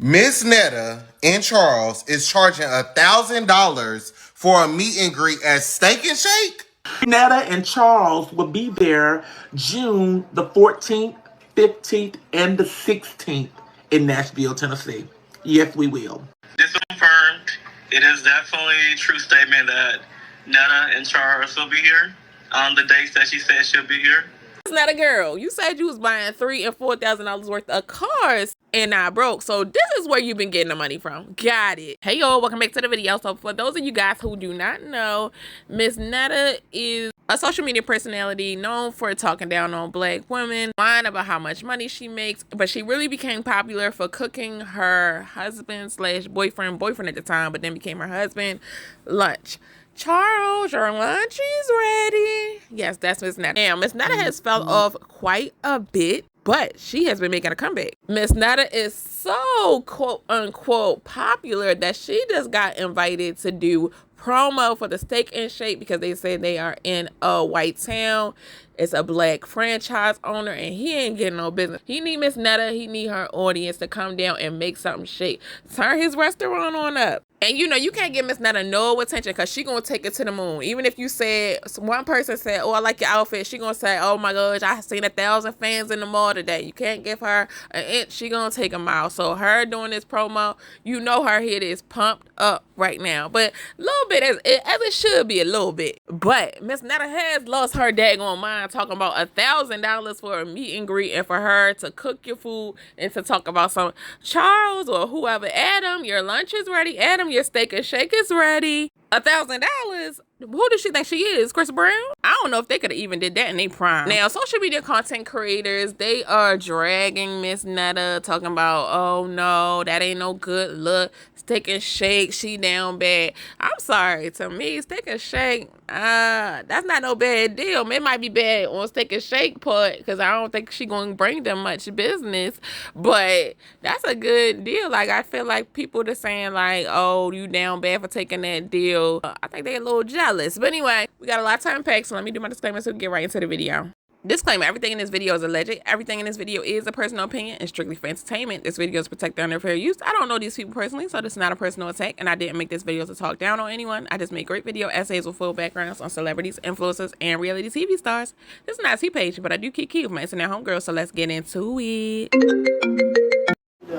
Miss Netta and Charles is charging $1,000 for a meet and greet at Steak and Shake. Netta and Charles will be there June the 14th, 15th, and the 16th in Nashville, Tennessee. Yes, we will. This is confirmed. It is definitely a true statement that Netta and Charles will be here on the dates that she said she'll be here. It's not a girl. You said you was buying $3,000 and $4,000 worth of cars and not broke. So this is where you've been getting the money from. Got it. Hey y'all, welcome back to the video. So for those of you guys who do not know, Miss Netta is a social media personality known for talking down on black women, lying about how much money she makes, but she really became popular for cooking her husband slash boyfriend at the time, but then became her husband, lunch. Charles, your lunch is ready. Yes, that's Miss Netta. Now, Miss Netta has fell off quite a bit, but she has been making a comeback. Miss Netta is so quote unquote popular that she just got invited to do promo for the Steak and Shake because they said they are in a white town. It's a black franchise owner and he ain't getting no business. He need Miss Netta, he need her audience to come down and make something shake. Turn his restaurant on up. And you know, you can't give Miss Netta no attention because she gonna take it to the moon. Even if you said, one person said, oh, I like your outfit, she gonna say, oh my gosh, I seen 1,000 fans in the mall today. You can't give her an inch, she gonna take a mile. So her doing this promo, you know her head is pumped up right now. But a little bit, as it should be a little bit. But Miss Netta has lost her daggone mind talking about $1,000 for a meet and greet and for her to cook your food and to talk about some Charles or whoever. Adam, your lunch is ready. Adam, your Steak and Shake is ready. $1,000? Who does she think she is? Chris Brown? I don't know if they could have even did that in their prime. Now, social media content creators, they are dragging Miss Netta, talking about, oh no, that ain't no good look. Steak and Shake, she down bad. I'm sorry, to me, Steak and Shake, that's not no bad deal. It might be bad on Steak and Shake part because I don't think she gonna bring them much business, but that's a good deal. Like, I feel like people are saying like, oh, you down bad for taking that deal. I think they're a little jealous. But anyway, we got a lot of time packed, so let me do my disclaimer so we can get right into the video. Disclaimer, everything in this video is alleged. Everything in this video is a personal opinion and strictly for entertainment. This video is protected under fair use. I don't know these people personally, so this is not a personal attack, and I didn't make this video to talk down on anyone. I just make great video essays with full backgrounds on celebrities, influencers, and reality TV stars. This is not a T-page, but I do keep key with my internet homegirls, so let's get into it.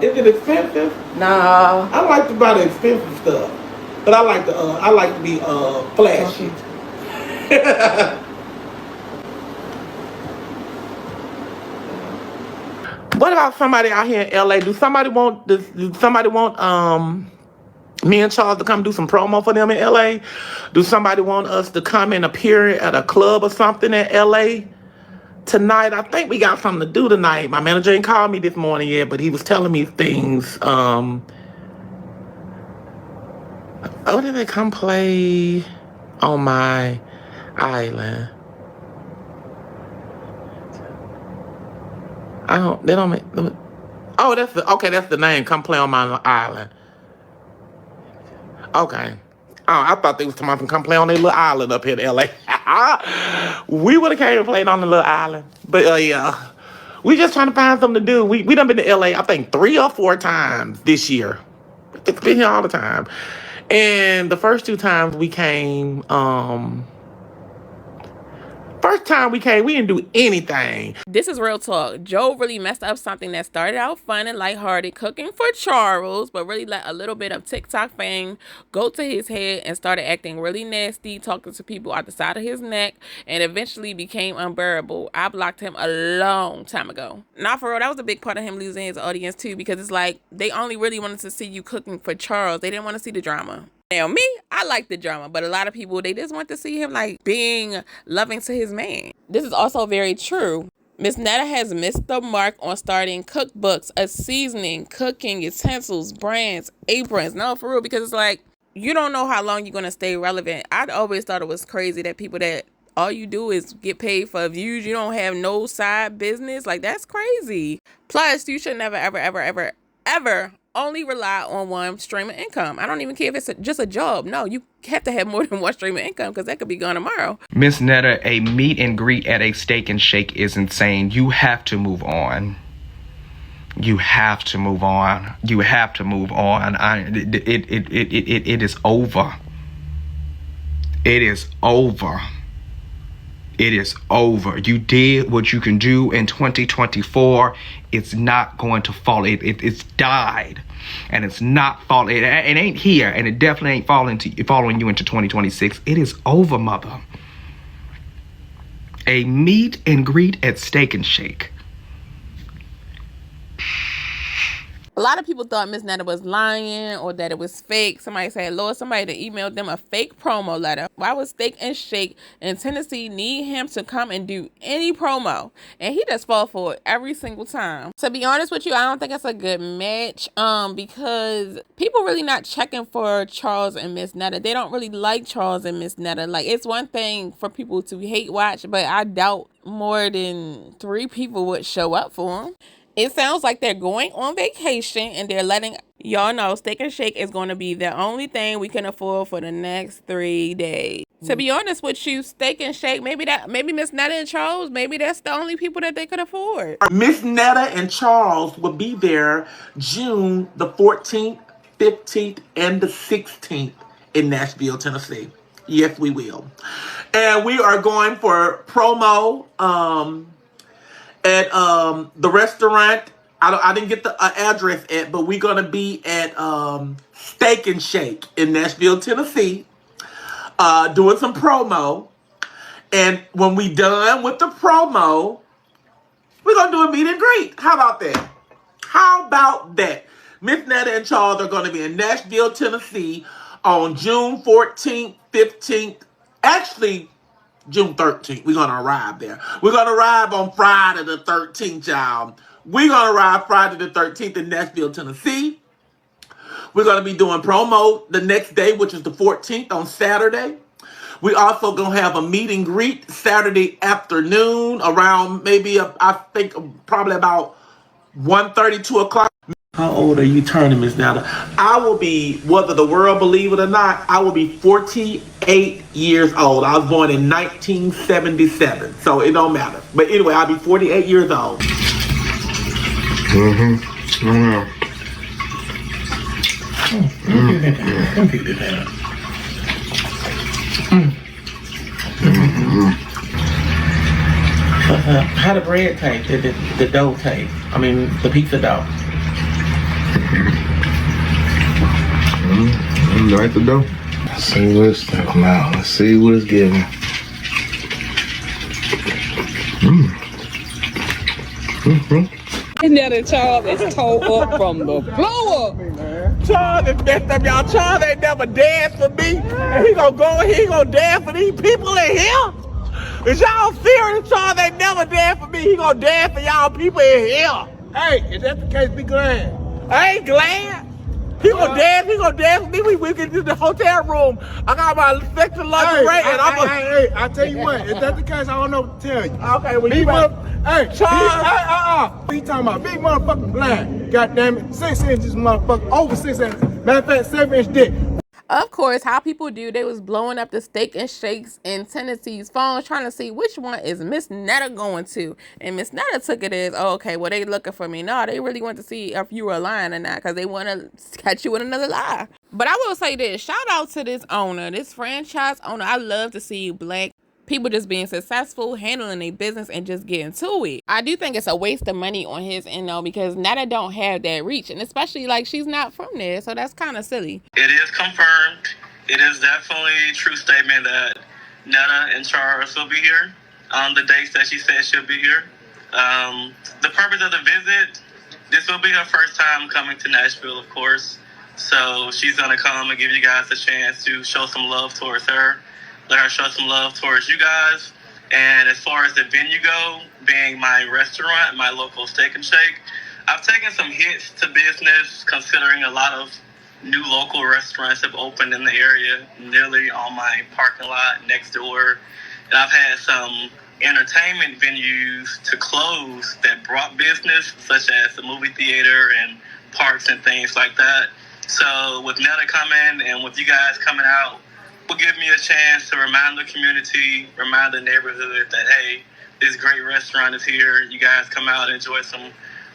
Is it expensive? Nah. I like to buy the expensive stuff, but I like to be flashy. What about somebody out here in LA? Do somebody want me and Charles to come do some promo for them in LA? Do somebody want us to come and appear at a club or something in LA tonight? I think we got something to do tonight. My manager ain't called me this morning yet, but he was telling me things. Oh, did they come play on my island? They don't make, oh, that's the name, come play on my island. Okay. Oh, I thought they was talking about come play on their little island up here in LA. We would have came and played on the little island. But yeah, we just trying to find something to do. We done been to LA, I think 3 or 4 times this year. It's been here all the time. And the first 2 times we came, we didn't do anything. This is real talk. Joe really messed up something that started out fun and lighthearted, cooking for Charles, but really let a little bit of TikTok fame go to his head and started acting really nasty, talking to people out the side of his neck, and eventually became unbearable. I blocked him a long time ago. Not for real, that was a big part of him losing his audience too, because it's like they only really wanted to see you cooking for Charles. They didn't want to see the drama. Now, me, I like the drama, but a lot of people, they just want to see him like being loving to his man. This is also very true. Miss Netta has missed the mark on starting cookbooks, a seasoning, cooking, utensils, brands, aprons. No, for real, because it's like, you don't know how long you're going to stay relevant. I always thought it was crazy that people that all you do is get paid for views. You don't have no side business. Like, that's crazy. Plus, you should never, ever only rely on one stream of income. I don't even care if it's just a job. No, you have to have more than one stream of income because that could be gone tomorrow. Miss Netta, a meet and greet at a Steak and Shake is insane. You have to move on. You have to move on. You have to move on. It is over. It is over. It is over. You did what you can do in 2024. It's not going to fall. It's died. And it's not falling. It ain't here. And it definitely ain't following you into 2026. It is over, mother. A meet and greet at Steak and Shake. A lot of people thought Miss Netta was lying or that it was fake. Somebody said, Lord, somebody that emailed them a fake promo letter. Why would Steak and Shake in Tennessee need him to come and do any promo? And he just fall for it every single time. To be honest with you, I don't think it's a good match because people really not checking for Charles and Miss Netta. They don't really like Charles and Miss Netta. Like, it's one thing for people to hate watch, but I doubt more than 3 people would show up for him. It sounds like they're going on vacation and they're letting y'all know Steak and Shake is going to be the only thing we can afford for the next 3 days. To be honest with you, Steak and Shake, maybe Miss Netta and Charles, maybe that's the only people that they could afford. Miss Netta and Charles will be there June the 14th, 15th, and the 16th in Nashville, Tennessee. Yes, we will. And we are going for promo at the restaurant. I didn't get the address at, but we're gonna be at Steak and Shake in Nashville, Tennessee, doing some promo. And when we done with the promo, we're gonna do a meet and greet. How about that? How about that? Miss Netta and Charles are gonna be in Nashville, Tennessee on June 14th, 15th. Actually, June 13th, we're going to arrive there. We're going to arrive on Friday the 13th, y'all. We're going to arrive Friday the 13th in Nashville, Tennessee. We're going to be doing promo the next day, which is the 14th on Saturday. We also going to have a meet and greet Saturday afternoon around maybe, I think, probably about 1:30, 2 o'clock. How old are you turning, Miss Netta? I will be, whether the world believe it or not, I will be 48 years old. I was born in 1977, so it don't matter. But anyway, I'll be 48 years old. How the bread taste? The dough taste? I mean, the pizza dough. Like the dough. Let's see what it's talking about. Let's see what it's giving. Netta and Charles is tore up from the floor up. Charles is messed up, y'all. Charles ain't never danced for me. And he gonna dance for these people in here. Is y'all serious? Charles ain't never danced for me. He gonna dance for y'all people in here. Hey, if that's the case, be glad. I ain't glad. He gonna dance with me. We get to the hotel room. I got my section lingerie and I tell you what, if that's the case, I don't know what to tell you. Okay, well, big hey, Charles. What you talking about? Big motherfucking blind. Goddamn it. 6 inches, motherfucker. Over 6 inches. Matter of fact, 7-inch dick. Of course, how people do, they was blowing up the Steak and Shakes in Tennessee's phones trying to see which one is Miss Netta going to. And Miss Netta took it as, oh, okay, well, they looking for me. No, they really want to see if you were lying or not because they want to catch you with another lie. But I will say this, shout out to this owner, this franchise owner. I love to see black people just being successful, handling their business, and just getting to it. I do think it's a waste of money on his end, though, because Netta don't have that reach, and especially, like, she's not from there, so that's kind of silly. It is confirmed. It is definitely a true statement that Netta and Charles will be here on the dates that she said she'll be here. The purpose of the visit, this will be her first time coming to Nashville, of course, so she's going to come and give you guys a chance to show some love towards her. Let her show some love towards you guys. And as far as the venue go, being my restaurant, my local Steak and Shake, I've taken some hits to business considering a lot of new local restaurants have opened in the area, nearly on my parking lot next door. And I've had some entertainment venues to close that brought business, such as the movie theater and parks and things like that. So with Netta coming and with you guys coming out, will give me a chance to remind the community, remind the neighborhood that, hey, this great restaurant is here. You guys come out and enjoy some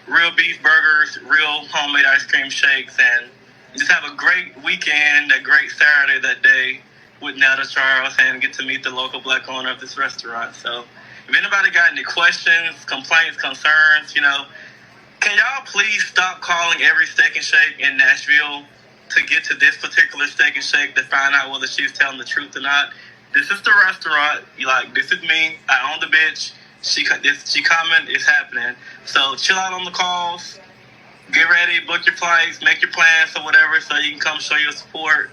real beef burgers, real homemade ice cream shakes, and just have a great weekend, a great Saturday that day with Netta Charles, and get to meet the local black owner of this restaurant. So if anybody got any questions, complaints, concerns, can y'all please stop calling every Steak and Shake in Nashville to get to this particular Steak and Shake to find out whether she's telling the truth or not? This is the restaurant. This is me. I own the bitch. She coming. It's happening. So chill out on the calls. Get ready. Book your flights. Make your plans or whatever so you can come show your support.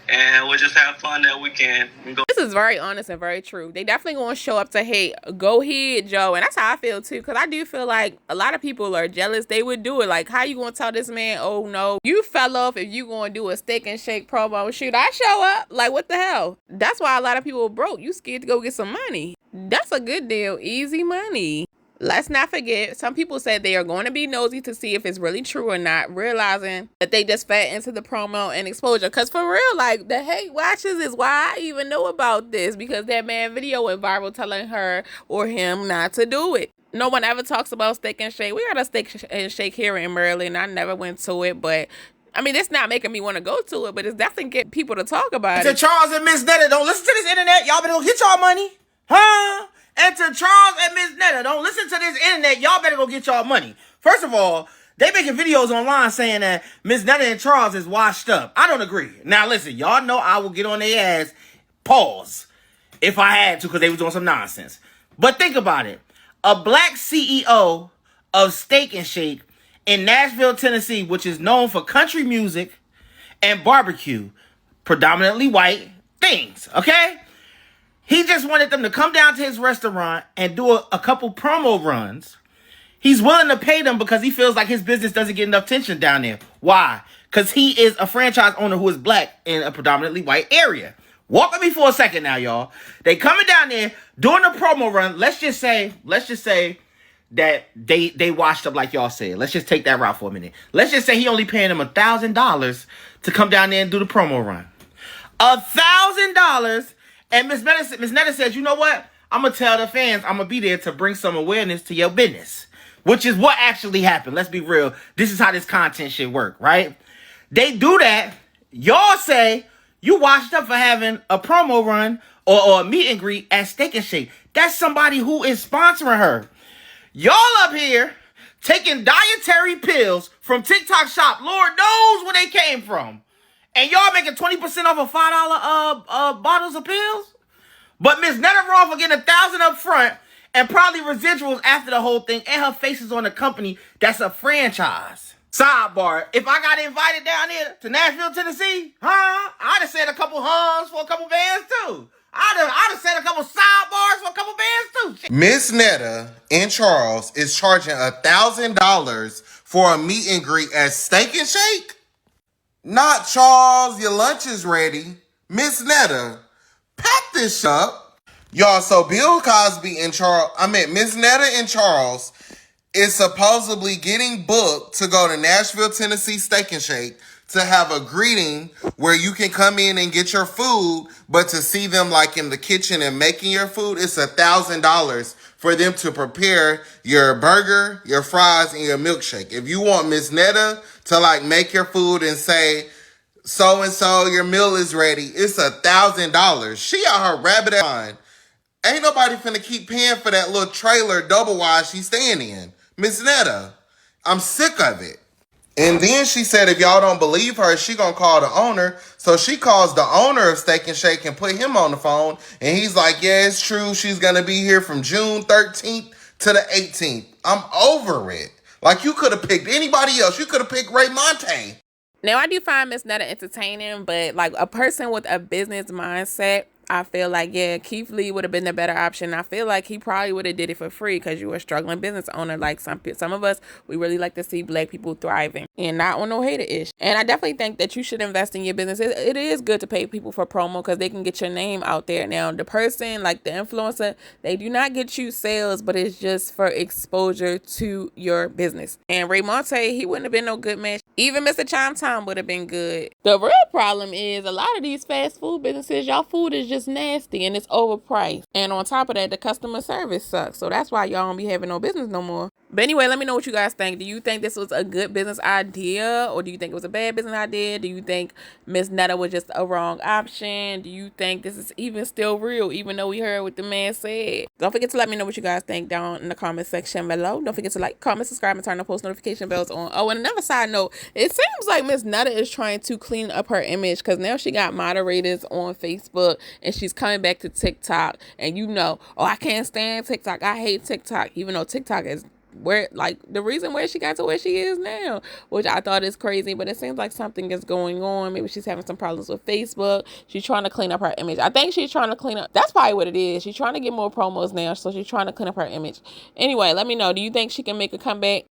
And we'll just have fun that weekend. This is very honest and very true. They definitely gonna show up to hate. Go ahead, Joe. And that's how I feel too. Because I do feel like a lot of people are jealous. They would do it. Like, how you gonna tell this man, oh no, you fell off if you gonna do a Steak and Shake promo? Shoot, I show up. Like, what the hell? That's why a lot of people are broke. You scared to go get some money. That's a good deal. Easy money. Let's not forget, some people said they are going to be nosy to see if it's really true or not, realizing that they just fed into the promo and exposure. Because for real, like, the hate watches is why I even know about this, because that man video went viral telling her or him not to do it. No one ever talks about Steak and Shake. We got a Steak and Shake here in Maryland. I never went to it, but I mean, it's not making me want to go to it, but it's definitely getting people to talk about it. To Charles and Miss Netta, don't listen to this internet. Y'all better go get y'all money. Huh? And to Charles and Miss Netta, don't listen to this internet. Y'all better go get y'all money. First of all, they making videos online saying that Miss Netta and Charles is washed up. I don't agree. Now listen, y'all know I will get on their ass, pause, if I had to, because they was doing some nonsense. But think about it. A black CEO of Steak and Shake in Nashville, Tennessee, which is known for country music and barbecue, predominantly white things, okay? He just wanted them to come down to his restaurant and do a couple promo runs. He's willing to pay them because he feels like his business doesn't get enough attention down there. Why? Because he is a franchise owner who is black in a predominantly white area. Walk with me for a second now, y'all. They coming down there doing a promo run. Let's just say that they washed up like y'all said. Let's just take that route for a minute. Let's just say he only paying them $1,000 to come down there and do the promo run. $1,000. And Miss Netta says, you know what? I'm going to tell the fans I'm going to be there to bring some awareness to your business. Which is what actually happened. Let's be real. This is how this content should work, right? They do that. Y'all say you washed up for having a promo run or a meet and greet at Steak and Shake. That's somebody who is sponsoring her. Y'all up here taking dietary pills from TikTok Shop. Lord knows where they came from. And y'all making 20% off of $5 bottles of pills? But Miss Netta Raw for getting $1,000 up front and probably residuals after the whole thing, and her face is on a company that's a franchise. Sidebar, if I got invited down here to Nashville, Tennessee, I'd have said a couple hums for a couple bands too. I'd have said a couple sidebars for a couple bands too. Miss Netta and Charles is charging $1,000 for a meet and greet at Steak and Shake? Not Charles, your lunch is ready. Miss Netta, pack this up. Y'all, so Bill Cosby and Miss Netta and Charles is supposedly getting booked to go to Nashville, Tennessee Steak and Shake to have a greeting where you can come in and get your food, but to see them like in the kitchen and making your food, it's $1,000 for them to prepare your burger, your fries, and your milkshake. If you want Miss Netta to like make your food and say, so-and-so, your meal is ready, it's $1,000. She out her rabbit ass mind. Ain't nobody finna keep paying for that little trailer double wide she's staying in. Miss Netta, I'm sick of it. And then she said if y'all don't believe her, she gonna call the owner. So she calls the owner of Steak and Shake and put him on the phone. And he's like, yeah, it's true. She's gonna be here from June 13th to the 18th. I'm over it. Like, you could have picked anybody else. You could have picked Ray Monte. Now, I do find Miss Netta entertaining, but like a person with a business mindset, I feel like, yeah, Keith Lee would have been the better option. I feel like he probably would have did it for free because you were a struggling business owner. Like some of us, we really like to see black people thriving and not on no hater ish. And I definitely think that you should invest in your business. It is good to pay people for promo because they can get your name out there. Now, the person, like the influencer, they do not get you sales, but it's just for exposure to your business. And Ray Monte, he wouldn't have been no good match. Even Mr. Chime Time would have been good. The real problem is a lot of these fast food businesses, y'all food is just nasty and it's overpriced. And on top of that, the customer service sucks. So that's why y'all don't be having no business no more. But anyway, let me know what you guys think. Do you think this was a good business idea, or do you think it was a bad business idea? Do you think Miss Netta was just a wrong option? Do you think this is even still real, even though we heard what the man said? Don't forget to let me know what you guys think down in the comment section below. Don't forget to like, comment, subscribe, and turn the post notification bells on. Oh, and another side note, it seems like Miss Netta is trying to clean up her image, because now she got moderators on Facebook and she's coming back to TikTok. And you know, oh, I can't stand TikTok. I hate TikTok, even though TikTok is where, like, the reason where she got to where she is now, which I thought is crazy. But it seems like something is going on. Maybe she's having some problems with Facebook. She's trying to clean up her image. I think she's trying to clean up, that's probably what it is. She's trying to get more promos now, so she's trying to clean up her image. Anyway, let me know, do you think she can make a comeback?